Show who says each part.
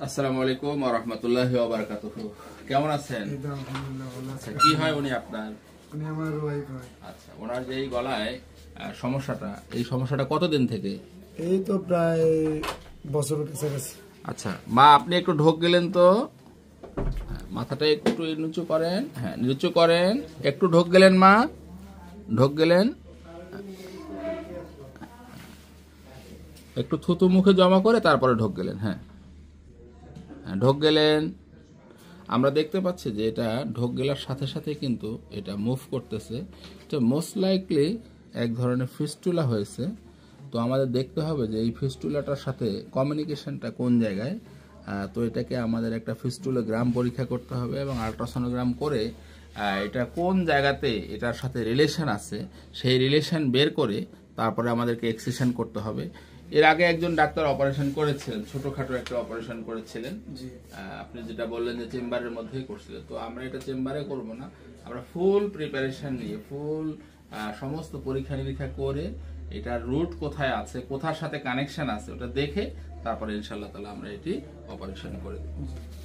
Speaker 1: আসসালামু আলাইকুম ওয়া রাহমাতুল্লাহি ওয়া বারাকাতুহু। কেমন আছেন? আচ্ছা, কি হয় উনি আপনার?
Speaker 2: উনি আমার ওয়াইফ হয়।
Speaker 1: আচ্ছা, ওনার যে এই গলায় এই সমস্যাটা কতদিন থেকে?
Speaker 2: এই তো প্রায় বছরের কাছাকাছি।
Speaker 1: আচ্ছা মা, আপনি একটু ঢোক গেলেন তো, মাথাটা একটু নিচু করেন, হ্যাঁ নিচু করেন, একটু ঢোক গেলেন মা, ঢোক গেলেন, একটু থুতু মুখে জমা করে তারপরে ঢোক গেলেন, হ্যাঁ হ্যাঁ ঢোক গেলেন। আমরা দেখতে পাচ্ছি যে এটা ঢোক গেলার সাথে সাথে কিন্তু এটা মুভ করতেছে। এটা মোস্ট লাইকলি এক ধরনের ফিস্টুলা হয়েছে। তো আমাদের দেখতে হবে যে এই ফিস্টুলাটার সাথে কমিউনিকেশনটা কোন জায়গায়। তো এটাকে আমাদের একটা ফিস্টুলোগ্রাম পরীক্ষা করতে হবে এবং আল্ট্রাসোনোগ্রাম করে এটা কোন জায়গাতে এটার সাথে রিলেশন আছে সেই রিলেশন বের করে তারপরে আমাদেরকে এক্সিশন করতে হবে। এর আগে একজন ডাক্তার অপারেশন করেছিলেন, ছোটখাটো একটা অপারেশন করেছিলেন। আপনি যেটা বললেন যে চেম্বারের মধ্যেই করছিলেন, তো আমরা এটা চেম্বারে করব না, আমরা ফুল প্রিপারেশন নিয়ে সমস্ত পরীক্ষা নিরীক্ষা করে এটার রুট কোথায় আছে, কোথার সাথে কানেকশন আছে ওটা দেখে তারপরে ইনশাআল্লাহ তাআলা আমরা এটি অপারেশন করে দেব।